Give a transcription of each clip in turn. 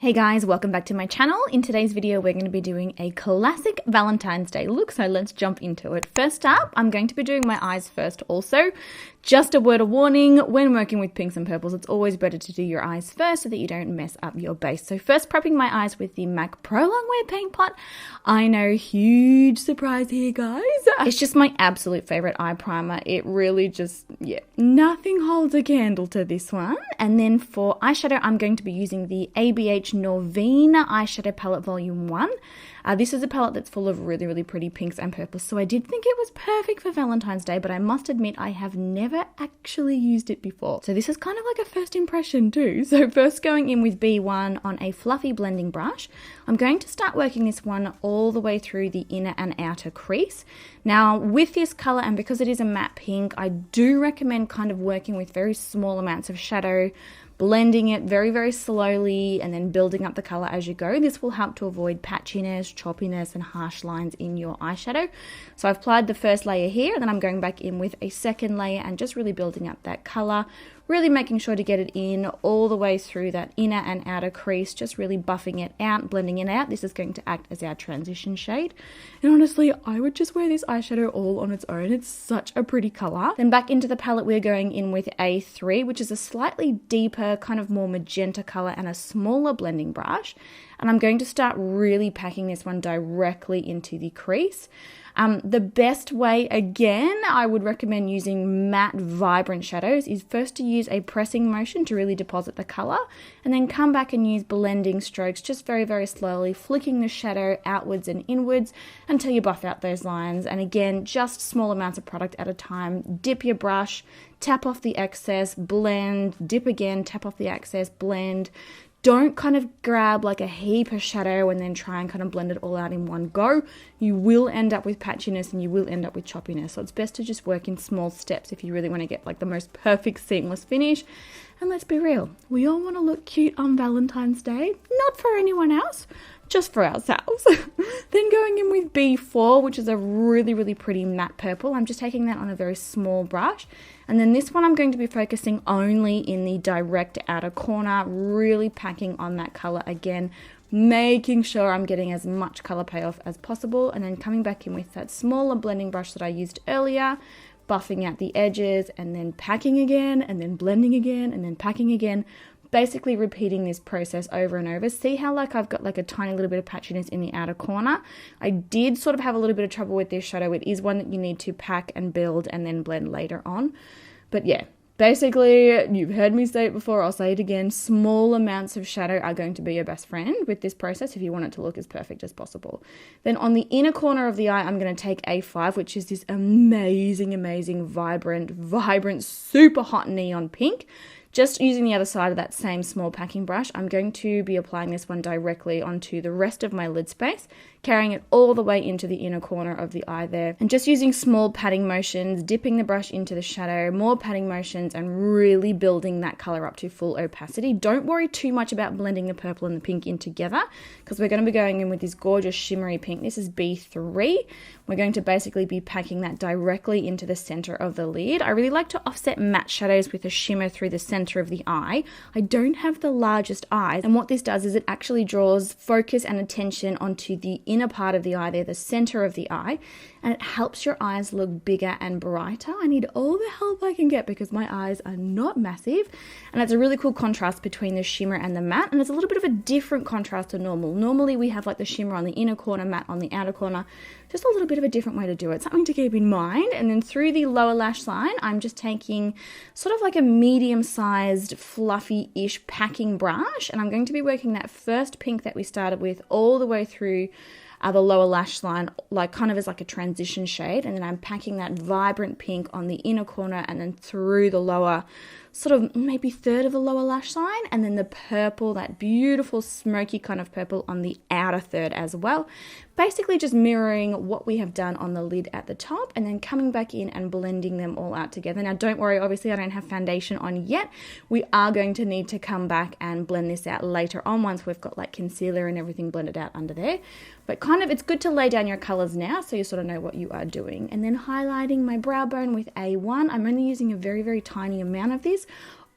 Hey guys, welcome back to my channel. In today's video, we're going to be doing a classic Valentine's Day look, so let's jump into it. First up, I'm going to be doing my eyes first also. Just a word of warning, when working with pinks and purples, it's always better to do your eyes first so that you don't mess up your base. So first, prepping my eyes with the MAC Pro Longwear Paint Pot. I know, huge surprise here, guys. It's just my absolute favorite eye primer. It really just, nothing holds a candle to this one. And then for eyeshadow, I'm going to be using the ABH Norvina Eyeshadow Palette Volume 1. This is a palette that's full of really, really pretty pinks and purples, so I did think it was perfect for Valentine's Day, but I must admit I have never actually used it before. So this is kind of like a first impression too. So first going in with B1 on a fluffy blending brush, I'm going to start working this one all the way through the inner and outer crease. Now with this color, and because it is a matte pink, I do recommend kind of working with very small amounts of shadow, blending it very, very slowly and then building up the color as you go. This will help to avoid patchiness, choppiness, and harsh lines in your eyeshadow. So I've applied the first layer here, and then I'm going back in with a second layer and just really building up that color, really making sure to get it in all the way through that inner and outer crease, just really buffing it out, blending it out. This is going to act as our transition shade. And honestly, I would just wear this eyeshadow all on its own. It's such a pretty color. Then back into the palette, we're going in with A3, which is a slightly deeper, kind of more magenta color and a smaller blending brush. And I'm going to start really packing this one directly into the crease. The best way, again, I would recommend using matte vibrant shadows is first to use a pressing motion to really deposit the color, and then come back and use blending strokes just very, very slowly, flicking the shadow outwards and inwards until you buff out those lines. And again, just small amounts of product at a time. Dip your brush, tap off the excess, blend, dip again, tap off the excess, blend. Don't kind of grab like a heap of shadow and then try and kind of blend it all out in one go. You will end up with patchiness and you will end up with choppiness. So it's best to just work in small steps if you really want to get like the most perfect seamless finish. And let's be real, we all want to look cute on Valentine's Day, not for anyone else, just for ourselves. Then going in with B4, which is a really, really pretty matte purple. I'm just taking that on a very small brush. And then this one I'm going to be focusing only in the direct outer corner, really packing on that color again, making sure I'm getting as much color payoff as possible. And then coming back in with that smaller blending brush that I used earlier, buffing out the edges and then packing again and then blending again and then packing again. Basically repeating this process over and over. See how like I've got like a tiny little bit of patchiness in the outer corner? I did sort of have a little bit of trouble with this shadow. It is one that you need to pack and build and then blend later on. But yeah, basically, you've heard me say it before, I'll say it again, small amounts of shadow are going to be your best friend with this process if you want it to look as perfect as possible. Then on the inner corner of the eye, I'm going to take A5, which is this amazing, amazing, vibrant, super hot neon pink. Just using the other side of that same small packing brush, I'm going to be applying this one directly onto the rest of my lid space, carrying it all the way into the inner corner of the eye there. And just using small patting motions, dipping the brush into the shadow, more patting motions, and really building that color up to full opacity. Don't worry too much about blending the purple and the pink in together, because we're going to be going in with this gorgeous shimmery pink. This is B3. We're going to basically be packing that directly into the center of the lid. I really like to offset matte shadows with a shimmer through the center of the eye. I don't have the largest eyes, and what this does is it actually draws focus and attention onto the inner part of the eye there, the center of the eye, and it helps your eyes look bigger and brighter. I need all the help I can get because my eyes are not massive, and it's a really cool contrast between the shimmer and the matte, and it's a little bit of a different contrast to normal. Normally we have like the shimmer on the inner corner, matte on the outer corner, just a little bit of a different way to do it, something to keep in mind. And then through the lower lash line, I'm just taking sort of like a medium-sized fluffy-ish packing brush, and I'm going to be working that first pink that we started with all the way through the lower lash line, like kind of as like a transition shade, and then I'm packing that vibrant pink on the inner corner and then through the lower, sort of maybe third of the lower lash line, and then the purple, that beautiful smoky kind of purple on the outer third as well. Basically just mirroring what we have done on the lid at the top and then coming back in and blending them all out together. Now don't worry, obviously I don't have foundation on yet. We are going to need to come back and blend this out later on once we've got like concealer and everything blended out under there. But kind of, it's good to lay down your colors now so you sort of know what you are doing. And then highlighting my brow bone with A1. I'm only using a very, very tiny amount of this.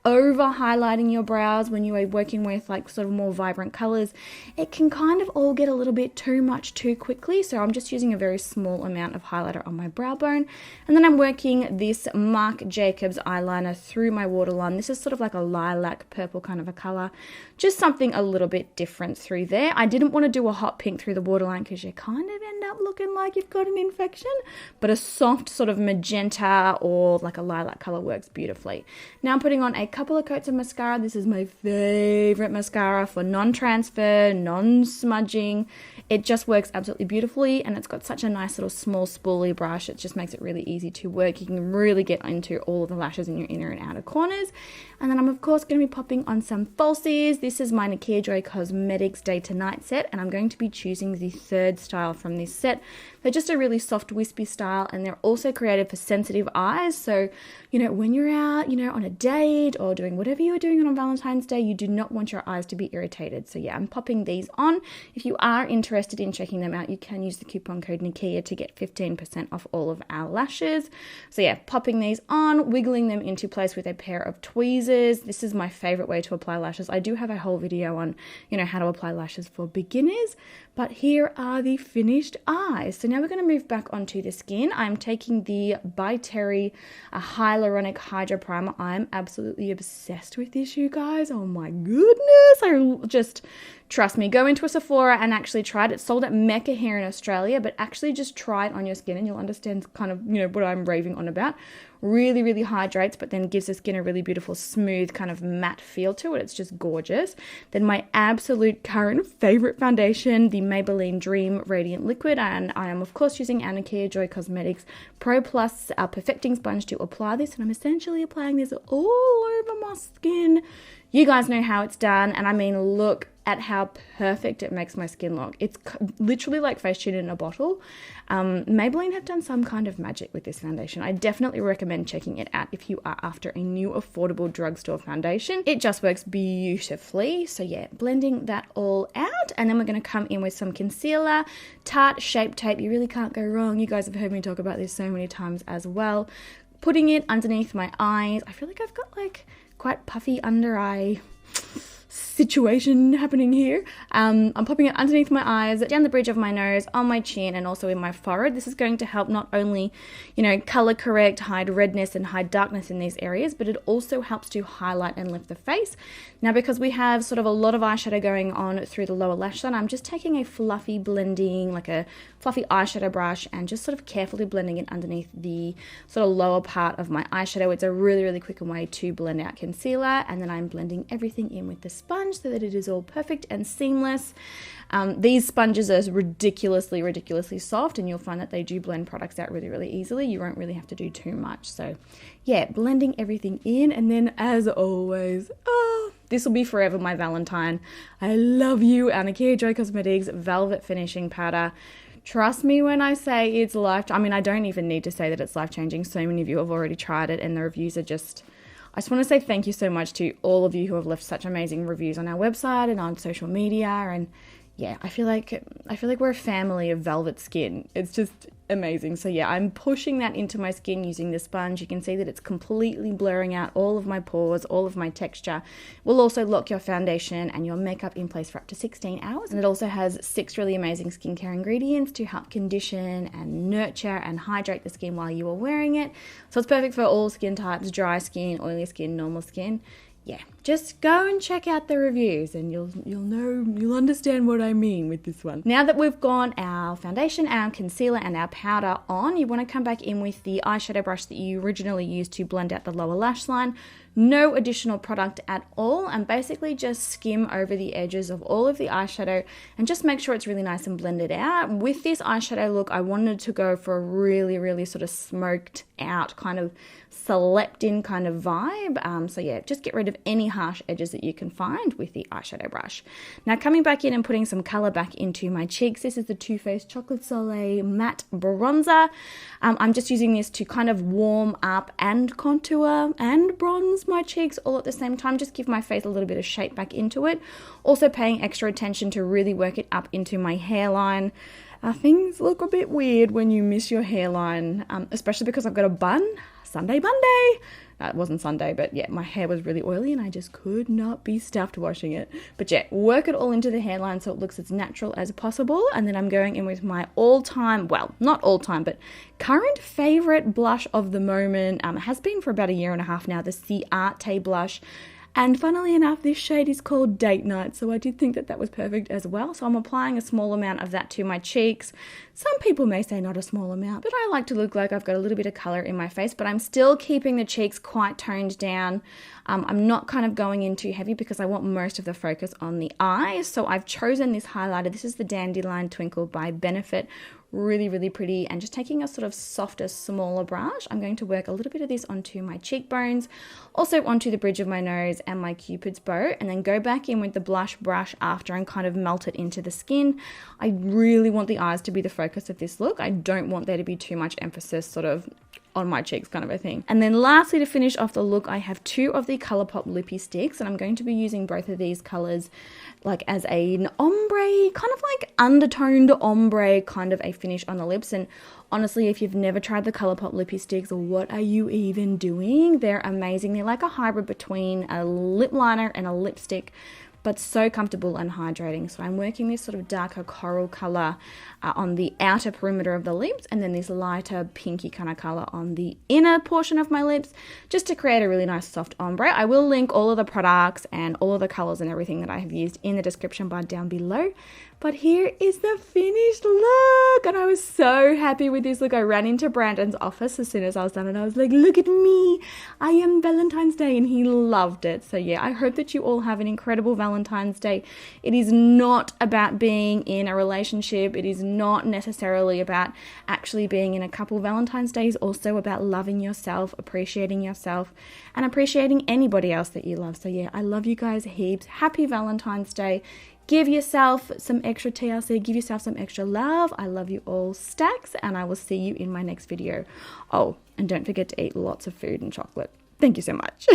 over highlighting your brows when you are working with like sort of more vibrant colors, it can kind of all get a little bit too much too quickly. So I'm just using a very small amount of highlighter on my brow bone, and then I'm working this Marc Jacobs eyeliner through my waterline. This is sort of like a lilac purple kind of a color, just something a little bit different through there. I didn't want to do a hot pink through the waterline because you kind of end up looking like you've got an infection, but a soft sort of magenta or like a lilac color works beautifully. Now I'm putting on a couple of coats of mascara. This is my favorite mascara for non-transfer, non-smudging. It just works absolutely beautifully, and it's got such a nice little small spoolie brush. It just makes it really easy to work. You can really get into all of the lashes in your inner and outer corners. And then I'm of course going to be popping on some falsies. This is my Nikkia Joy Cosmetics Day to Night set, and I'm going to be choosing the third style from this set. They're just a really soft wispy style, and they're also created for sensitive eyes. So, you know, when you're out, you know, on a date or doing whatever you are doing on Valentine's Day, you do not want your eyes to be irritated. So yeah, I'm popping these on. If you are interested in checking them out, you can use the coupon code Nikkia to get 15% off all of our lashes. So yeah, popping these on, wiggling them into place with a pair of tweezers. This is my favorite way to apply lashes. I do have a whole video on, you know, how to apply lashes for beginners, but here are the finished eyes. So now we're going to move back onto the skin. I'm taking the By Terry Hyaluronic Hydra Primer. I'm absolutely obsessed with this, you guys. Oh my goodness. I just, trust me, go into a Sephora and actually try it. It's sold at Mecca here in Australia, but actually just try it on your skin and you'll understand kind of, you know, what I'm raving on about. Really, really hydrates, but then gives the skin a really beautiful, smooth, kind of matte feel to it. It's just gorgeous. Then my absolute current favorite foundation, the Maybelline Dream Radiant Liquid, and I am of course using our Nikkia Joy Cosmetics Pro Plus Perfecting Sponge to apply this, and I'm essentially applying this all over my skin. You guys know how it's done, and I mean, look at how perfect it makes my skin look. It's literally like face tune in a bottle. Maybelline have done some kind of magic with this foundation. I definitely recommend checking it out if you are after a new affordable drugstore foundation. It just works beautifully. So yeah, blending that all out, and then we're going to come in with some concealer, Tarte Shape Tape. You really can't go wrong. You guys have heard me talk about this so many times as well. Putting it underneath my eyes. I feel like I've got like quite puffy under eye situation happening here. I'm popping it underneath my eyes, down the bridge of my nose, on my chin, and also in my forehead. This is going to help not only, you know, color correct, hide redness and hide darkness in these areas, but it also helps to highlight and lift the face. Now, because we have sort of a lot of eyeshadow going on through the lower lash line, I'm just taking a fluffy blending, like a fluffy eyeshadow brush, and just sort of carefully blending it underneath the sort of lower part of my eyeshadow. It's a really, really quick way to blend out concealer, and then I'm blending everything in with the sponge so that it is all perfect and seamless. These sponges are ridiculously soft, and you'll find that they do blend products out really, really easily. You won't really have to do too much. So yeah, blending everything in, and then as always, this will be forever my Valentine. I love you, our Nikkia Joy Cosmetics Velvet Finishing Powder. Trust me when I say it's I mean, I don't even need to say that it's life-changing. So many of you have already tried it, and the reviews are just, I just want to say thank you so much to all of you who have left such amazing reviews on our website and on social media. And yeah, I feel like we're a family of velvet skin. It's just amazing. So yeah, I'm pushing that into my skin using the sponge. You can see that it's completely blurring out all of my pores, all of my texture. Will also lock your foundation and your makeup in place for up to 16 hours. And it also has 6 really amazing skincare ingredients to help condition and nurture and hydrate the skin while you are wearing it. So it's perfect for all skin types: dry skin, oily skin, normal skin. Yeah, just go and check out the reviews and you'll understand what I mean with this one. Now that we've got our foundation, our concealer, and our powder on, you want to come back in with the eyeshadow brush that you originally used to blend out the lower lash line. No additional product at all, and basically just skim over the edges of all of the eyeshadow and just make sure it's really nice and blended out. With this eyeshadow look, I wanted to go for a really, really sort of smoked out, kind of slept in kind of vibe. So yeah, just get rid of any harsh edges that you can find with the eyeshadow brush. Now coming back in and putting some color back into my cheeks. This is the Too Faced Chocolate Soleil Matte Bronzer. I'm just using this to kind of warm up and contour and bronze my cheeks all at the same time. Just give my face a little bit of shape back into it. Also paying extra attention to really work it up into my hairline. Things look a bit weird when you miss your hairline, especially because I've got a bun. Sunday, Monday. It wasn't Sunday, but yeah, my hair was really oily and I just could not be stuffed washing it. But yeah, work it all into the hairline so it looks as natural as possible. And then I'm going in with my all-time, well, not all-time, but current favorite blush of the moment. It has been for about 1.5 years now, the Ciate blush. And funnily enough, this shade is called Date Night, so I did think that that was perfect as well. So I'm applying a small amount of that to my cheeks. Some people may say not a small amount, but I like to look like I've got a little bit of color in my face, but I'm still keeping the cheeks quite toned down. I'm not kind of going in too heavy because I want most of the focus on the eyes. So I've chosen this highlighter. This is the Dandelion Twinkle by Benefit. Really, really pretty. And just taking a sort of softer, smaller brush, I'm going to work a little bit of this onto my cheekbones, also onto the bridge of my nose and my Cupid's bow, and then go back in with the blush brush after and kind of melt it into the skin. I really want the eyes to be the focus of this look. I don't want there to be too much emphasis sort of on my cheeks, kind of a thing. And then lastly, to finish off the look, I have 2 of the ColourPop lippy sticks, and I'm going to be using both of these colors like as an ombre, kind of like undertoned ombre kind of a finish on the lips. And honestly, if you've never tried the ColourPop lippy sticks, what are you even doing? They're amazing. They're like a hybrid between a lip liner and a lipstick, but so comfortable and hydrating. So I'm working this sort of darker coral color on the outer perimeter of the lips, and then this lighter pinky kind of color on the inner portion of my lips, just to create a really nice soft ombre. I will link all of the products and all of the colors and everything that I have used in the description bar down below. But here is the finished look, and I was so happy with this look. I ran into Brandon's office as soon as I was done, and I was like, look at me, I am Valentine's Day, and he loved it. So yeah, I hope that you all have an incredible Valentine's Day. It is not about being in a relationship. It is not necessarily about actually being in a couple. Valentine's Day is also about loving yourself, appreciating yourself, and appreciating anybody else that you love. So yeah, I love you guys heaps. Happy Valentine's Day. Give yourself some extra TLC, give yourself some extra love. I love you all stacks, and I will see you in my next video. Oh, and don't forget to eat lots of food and chocolate. Thank you so much.